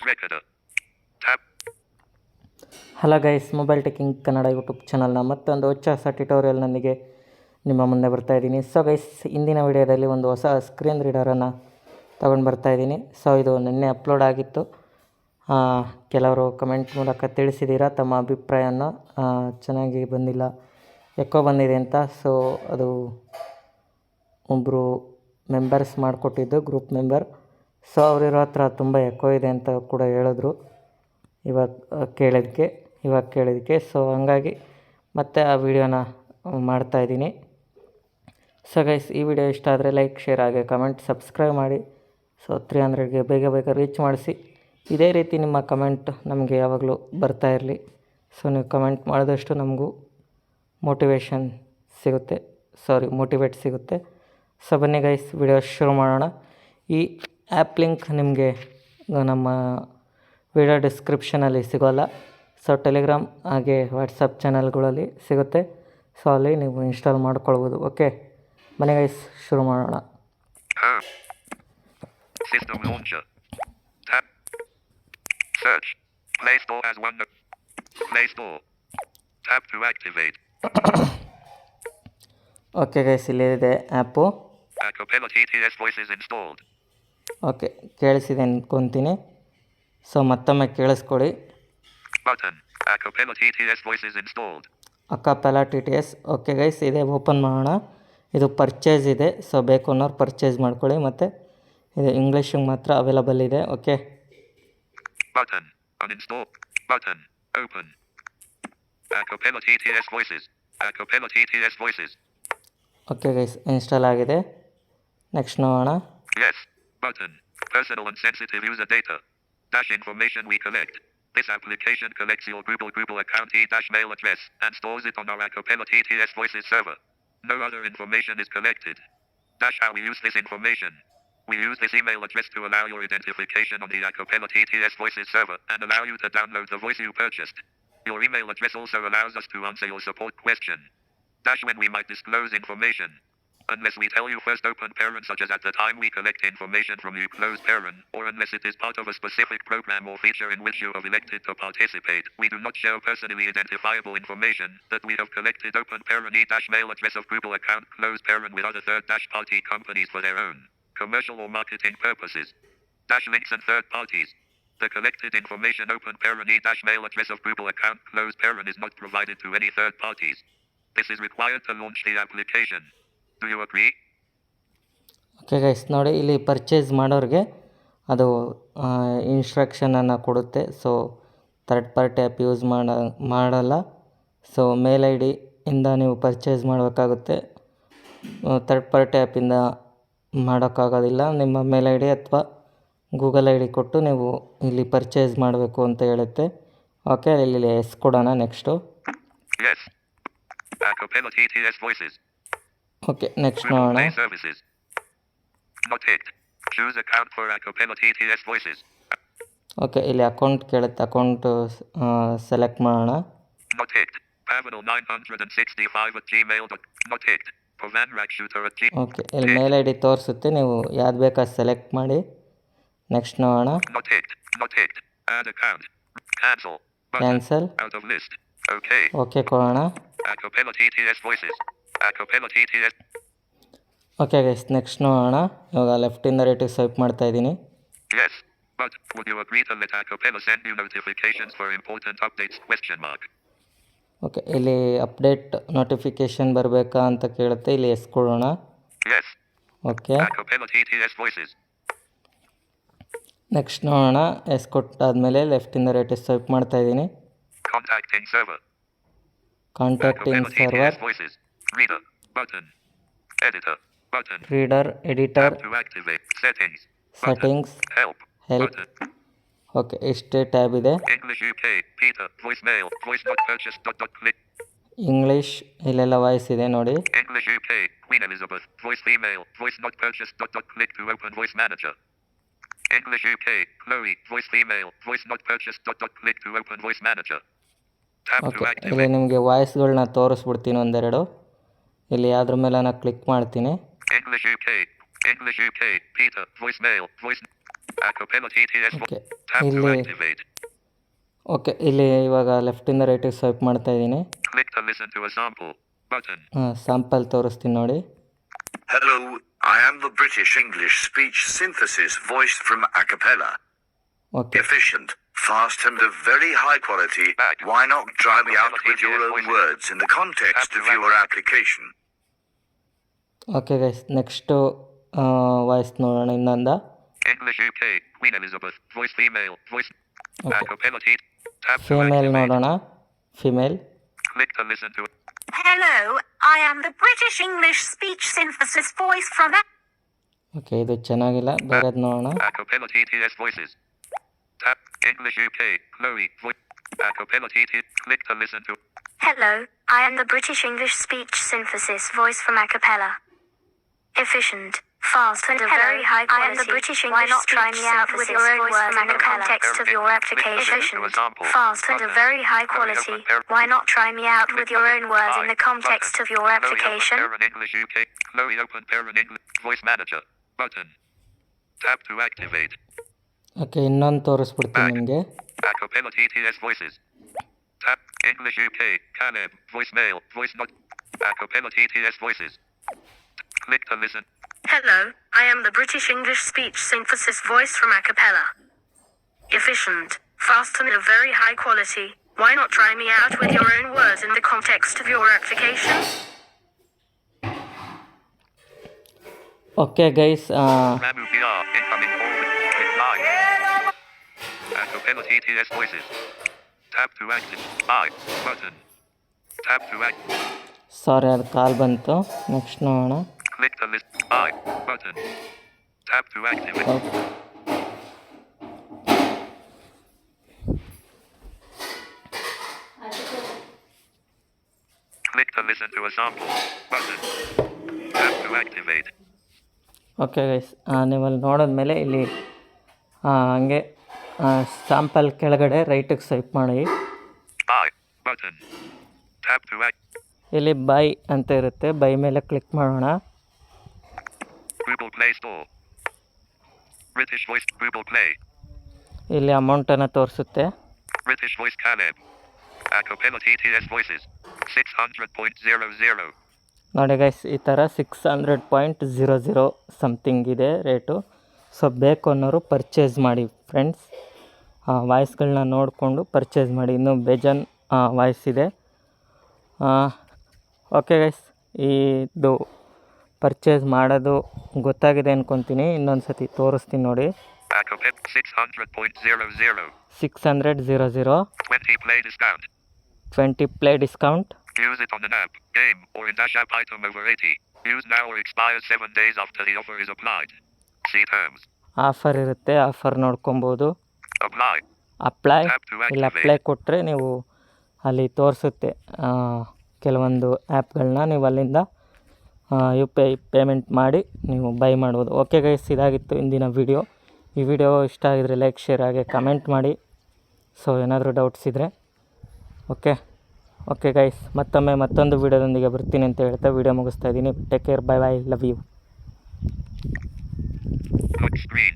Recorder. Tab. Hello guys, mobile ಟೆಕಿಂಗ್ Kannada YouTube ಚಾನಲ್ನ ಮತ್ತೊಂದು ಹೊಸ ಟ್ಯುಟೋರಿಯಲ್ನೊಂದಿಗೆ ನಿಮ್ಮ ಮುಂದೆ ಬರ್ತಾಯಿದ್ದೀನಿ. ಸೊ ಗೈಸ್, ಇಂದಿನ ವಿಡಿಯೋದಲ್ಲಿ ಒಂದು ಹೊಸ ಸ್ಕ್ರೀನ್ ರೀಡರನ್ನು ತೊಗೊಂಡು ಬರ್ತಾಯಿದ್ದೀನಿ. ಸೊ ಇದು ನಿನ್ನೆ ಅಪ್ಲೋಡ್ ಆಗಿತ್ತು. ಕೆಲವರು ಕಮೆಂಟ್ ಮೂಲಕ ತಿಳಿಸಿದ್ದೀರಾ ತಮ್ಮ ಅಭಿಪ್ರಾಯನ. ಚೆನ್ನಾಗಿ ಬಂದಿಲ್ಲ, ಎಕೋ ಬಂದಿದೆ ಅಂತ. ಸೊ ಅದು ಒಬ್ಬರು ಮೆಂಬರ್ಸ್ ಮಾಡಿಕೊಟ್ಟಿದ್ದು, ಗ್ರೂಪ್ ಮೆಂಬರ್. ಸೊ ಅವರಿರೋ ಹತ್ರ ತುಂಬ ಎಕೋ ಇದೆ ಅಂತ ಕೂಡ ಹೇಳಿದ್ರು ಇವಾಗ ಕೇಳಿದ್ದಕ್ಕೆ. ಸೊ ಹಂಗಾಗಿ ಮತ್ತೆ ಆ ವಿಡಿಯೋನ ಮಾಡ್ತಾಯಿದ್ದೀನಿ. ಸೊ ಗೈಸ್, ಈ ವಿಡಿಯೋ ಇಷ್ಟ ಆದರೆ ಲೈಕ್, ಶೇರ್, ಹಾಗೆ ಕಮೆಂಟ್, ಸಬ್ಸ್ಕ್ರೈಬ್ ಮಾಡಿ. ಸೊ 300ಗೆ ಬೇಗ ರೀಚ್ ಮಾಡಿಸಿ. ಇದೇ ರೀತಿ ನಿಮ್ಮ ಕಮೆಂಟ್ ನಮಗೆ ಯಾವಾಗಲೂ ಬರ್ತಾ ಇರಲಿ. ಸೊ ನೀವು ಕಮೆಂಟ್ ಮಾಡಿದಷ್ಟು ನಮಗೂ ಮೋಟಿವೇಟ್ ಸಿಗುತ್ತೆ. ಸೊ ಬನ್ನಿ ಗೈಸ್, ವಿಡಿಯೋ ಶುರು ಮಾಡೋಣ. ಈ ಆ್ಯಪ್ ಲಿಂಕ್ ನಿಮಗೆ ನಮ್ಮ ವಿಡಿಯೋ ಡಿಸ್ಕ್ರಿಪ್ಷನಲ್ಲಿ ಸಿಗೋಲ್ಲ. ಸೊ ಟೆಲಿಗ್ರಾಮ್ ಹಾಗೆ ವಾಟ್ಸಪ್ ಚಾನಲ್ಗಳಲ್ಲಿ ಸಿಗುತ್ತೆ. ಸೊ ಅಲ್ಲಿ ನೀವು ಇನ್ಸ್ಟಾಲ್ ಮಾಡ್ಕೊಳ್ಬೋದು. ಓಕೆ, ಬನ್ನಿ ಗೈಸ್, ಶುರು ಮಾಡೋಣ. System launcher. Tab. Search. Play Store as one. Play Store. Tab to activate. Okay guys, ಇಲ್ಲಿದೆ app. Acapella TTS voices installed. Okay, ಕೇಳಿಸಿದೆ ಅಂದ್ಕೊತೀನಿ. ಸೊ ಮತ್ತೊಮ್ಮೆ ಕೇಳಿಸ್ಕೊಳ್ಳಿ. Button. Acapella TTS voices installed. Acapella TTS. Okay guys, ಇದೆ open ಮಾಡೋಣ. ಇದು purchase ಇದೆ. So ಬೇಕು ಅನ್ನೋರು ಪರ್ಚೇಸ್ ಮಾಡ್ಕೊಳ್ಳಿ. ಮತ್ತು ಇದು ಇಂಗ್ಲೀಷಿಗೆ ಮಾತ್ರ ಅವೈಲಬಲ್ ಇದೆ. Okay, Button. Uninstall. Button. Open. Acapella TTS voices. Acapella TTS voices. Okay guys, install ಆಗಿದೆ. ನೆಕ್ಸ್ಟ್ ನೋಡೋಣ. Yes. Button. Personal and sensitive user data. Dash information we collect. This application collects your Google account e-mail address and stores it on our Acapella TTS voices server. No other information is collected. Dash how we use this information. We use this email address to allow your identification on the Acapella TTS voices server and allow you to download the voice you purchased. Your email address also allows us to answer your support question. Dash when we might disclose information. Unless we tell you first, open parent, such as at the time we collect information from you, close parent, or unless it is part of a specific program or feature in which you have elected to participate, we do not share personally identifiable information that we have collected, open parent e-mail address of Google account, close parent, with other third-party companies for their own commercial or marketing purposes. Dash links and third parties. The collected information, open parent e-mail address of Google account, close parent, is not provided to any third parties. This is required to launch the application. Do you agree? Okay guys, ನೋಡಿ, ಇಲ್ಲಿ purchase ಮಾಡೋರಿಗೆ ಅದು ಇನ್ಸ್ಟ್ರಕ್ಷನನ್ನು ಕೊಡುತ್ತೆ. So third party app use ಮಾಡಲ್ಲ. So mail I ಡಿಯಿಂದ ನೀವು purchase ಮಾಡಬೇಕಾಗುತ್ತೆ. Third party ಆ್ಯಪಿಂದ ಮಾಡೋಕ್ಕಾಗೋದಿಲ್ಲ. ನಿಮ್ಮ ಮೇಲ್ ಐ ಡಿ ಅಥವಾ ಗೂಗಲ್ ಐ ಡಿ ಕೊಟ್ಟು ನೀವು ಇಲ್ಲಿ ಪರ್ಚೇಸ್ ಮಾಡಬೇಕು ಅಂತ ಹೇಳುತ್ತೆ. ಓಕೆ, ಇಲ್ಲಿ ಎಸ್ ಕೊಡೋಣ. Next. Yes. Acapella TTS voices. Okay, next ನೋಡೋಣ. Play services. Not ticked. Choose account for Acapella TTS voices. Okay, ಇಲ್ಲಿ ಅಕೌಂಟ್ ಕೇಳುತ್ತೆ. ಅಕೌಂಟು ಸೆಲೆಕ್ಟ್ ಮಾಡೋಣ. Not ticked. Pavanal 965 at gmail. Not ticked. Pavan Rakshooter at gmail. Okay, ಇಲ್ಲಿ ಮೇಲ್ I D ತೋರಿಸುತ್ತೆ. ನೀವು ಯಾವ್ದು ಬೇಕಾ select ಮಾಡಿ. ನೆಕ್ಸ್ಟ್ ನೋಡೋಣ. Not ticked. Not ticked. Add account. Cancel. Button. Cancel. Out of list. Okay. Okay ಕೊಡೋಣ. Acapella TTS voices. Acapella TTS. Okay guys, next ನೋಡೋಣ. ಇವಾಗ ಲೆಫ್ಟಿಂದ ರೈಟಿಗೆ ಸ್ವೈಪ್ ಮಾಡ್ತಾ ಇದ್ದೀನಿ. Yes. But would you agree to let Acapella send you notifications for important updates? Question mark. Okay, ಇಲ್ಲಿ update notification ಬರಬೇಕಾ ಅಂತ ಕೇಳುತ್ತೆ. ಇಲ್ಲಿ ಎಸ್ ಕೊಡೋಣ. Yes. Okay, Acapella TTS voices. Next ನೋಡೋಣ. ಎಸ್ ಕೊಟ್ಟಾದಮೇಲೆ ಲೆಫ್ಟಿಂದ ರೈಟಿಗೆ ಸ್ವೈಪ್ ಮಾಡ್ತಾ ಇದ್ದೀನಿ. Contacting server. Contacting Acapella TTS server. voices. Reader. Button. Editor. Button. Reader, editor, Tab to activate. Settings. Button. Settings, Help. Help. Button. Okay, ಇಷ್ಟೇ tab ಇದೆ. English UK. Peter. Voicemail. Voice not purchased. Click. English, ಇಲ್ಲೆಲ್ಲ voice ಇದೆ ನೋಡಿ. English UK. Queen Elizabeth. Voice female. Voice not purchased. Click to open voice manager. English UK. Chloe. Voice female. Voice not purchased. Click to open voice manager. Tab to okay, ಇಲ್ಲಿ activate. ನಿಮಗೆ ವಾಯ್ಸ್ಗಳನ್ನ ತೋರಿಸ್ಬಿಡ್ತೀನಿ ಒಂದೆರಡು. ಇಲ್ಲಿ ಯಾವ್ದ್ರ ಮೇಲೆ ನಾನು click ಮಾಡ್ತೀನಿ. English UK. English UK. Peter. Voicemail. Voice. Acapella TTS. Okay Tap to ಇಲ್ಲಿ activate. Okay ಇಲ್ಲಿ ಇವಾಗ ಲೆಫ್ಟಿಂದ ರೈಟಿಗೆ ಸ್ವೈಪ್ ಮಾಡ್ತಾ ಇದ್ದೀನಿ. Click to listen to a sample. Button. Sample ತೋರಿಸ್ತೀನಿ ನೋಡಿ. Hello, I am the British English speech synthesis voice from Acapella. Okay Efficient, fast and of very high quality. Why not try me out with your own words in the context of your application? Okay guys, next voice ನೋಡೋಣ ಇನ್ನೊಂದ. English UK. Queen Elizabeth. Voice female. Voice. Okay. Acapella T. Tap to female activate. ನೋಡೋಣ. Female. Click to listen to it. Hello, I am the British English speech synthesis voice from okay ಇದು ಚೆನ್ನಾಗಿಲ್ಲ, ಬೇರೆದು ನೋಡೋಣ. Acapella TTS voices. Tap English UK. Chloe. Voice. Acapella TTS. Click to listen to. Hello, I am the British English speech synthesis voice from Acapella. Efficient, fast and of very high quality. I am the British English. Why not try me out with your own words in the context of your application? Efficient, fast and of very high quality. Why not try me out with your own words in the context of your application? Chloe open parent English UK. Chloe open parent English. Voice manager. Button. Tap to activate. Okay ಇನ್ನೊಂದು ತೋರಿಸ್ಬಿಡ್ತೀನಿ ನಿಮಗೆ. Acapella TTS voices. Tap English UK. Caleb. Voicemail. Voice not. Acapella TTS voices. Click to listen. Hello, I am the British English speech synthesis voice from Acapella. Efficient, fast and of very high quality. Why not try me out with your own words in the context of your application? Okay guys, Ramu PR. Incoming call. Click live. Acapella TTS voices. Tap to activate. I. Button. Tap to activate. ಸಾರಿ ಅದು ಕಾಲ್ ಬಂತು. Next ನೋಡೋಣ. Click to list. I. Button. Tap to activate. Okay Click to listen to a sample. Button. Tap to activate. Okay guys, ನೀವು ಅಲ್ಲಿ ನೋಡಿದ್ಮೇಲೆ ಇಲ್ಲಿ ಹಂಗೆ sample ಕೆಳಗಡೆ ರೈಟಿಗೆ swipe ಮಾಡಿ. I. Button. Tap to act. ಇಲ್ಲಿ ಬೈ ಅಂತ ಇರುತ್ತೆ, ಬೈ ಮೇಲೆ ಕ್ಲಿಕ್ ಮಾಡೋಣ. Google Play Store. British Voice. Google Play. ಇಲ್ಲಿ ಅಮೌಂಟನ್ನು ತೋರಿಸುತ್ತೆ. British Voice Caleb. Acapella TTS voices. 600.00. ನೋಡಿ ಗೈಸ್, ಈ ಥರ 600.00 ಸಮಥಿಂಗ್ ಇದೆ ರೇಟು. ಸೊ ಬೇಕು ಅನ್ನೋರು ಪರ್ಚೇಸ್ ಮಾಡಿ ಫ್ರೆಂಡ್ಸ್. ವಾಯ್ಸ್ಗಳನ್ನ ನೋಡಿಕೊಂಡು ಪರ್ಚೇಸ್ ಮಾಡಿ, ಇನ್ನೂ ಬೇಜಾನ್ ವಾಯ್ಸ್ ಇದೆ. ಓಕೆ ಗೈಸ್, ಇದು ಪರ್ಚೇಸ್ ಮಾಡೋದು ಗೊತ್ತಾಗಿದೆ ಅಂದ್ಕೊತೀನಿ. ಇನ್ನೊಂದು ಸತಿ ತೋರಿಸ್ತೀನಿ ನೋಡಿ. Acapella 600.00. 600.00. 20 play discount. 20 play discount. Use it on an app, game, or in dash app item over 80. Use now or expires 7 days after the offer is applied. See terms. Offer ಇರುತ್ತೆ, offer ನೋಡ್ಕೊಬೋದು. Apply. Apply, Tap to ಇಲ್ಲಿ activate. Apply ಕೊಟ್ಟರೆ ನೀವು ಅಲ್ಲಿ ತೋರಿಸುತ್ತೆ ಕೆಲವೊಂದು ಆ್ಯಪ್ಗಳನ್ನ. ನೀವು ಅಲ್ಲಿಂದ UPI ಪೇಮೆಂಟ್ ಮಾಡಿ ನೀವು ಬೈ ಮಾಡ್ಬೋದು. ಓಕೆ ಗೈಸ್, ಇದಾಗಿತ್ತು ಇಂದಿನ ವಿಡಿಯೋ. ಈ ವಿಡಿಯೋ ಇಷ್ಟ ಆಗಿದ್ರೆ ಲೈಕ್, ಶೇರ್, ಹಾಗೆ ಕಮೆಂಟ್ ಮಾಡಿ. ಸೊ ಏನಾದರೂ ಡೌಟ್ಸ್ ಇದ್ದರೆ ಓಕೆ ಗೈಸ್, ಮತ್ತೊಂದು ವಿಡಿಯೋದೊಂದಿಗೆ ಬರ್ತೀನಿ ಅಂತ ಹೇಳ್ತಾ ವಿಡಿಯೋ ಮುಗಿಸ್ತಾ ಇದ್ದೀನಿ. Take care, bye bye, love you. Click screen.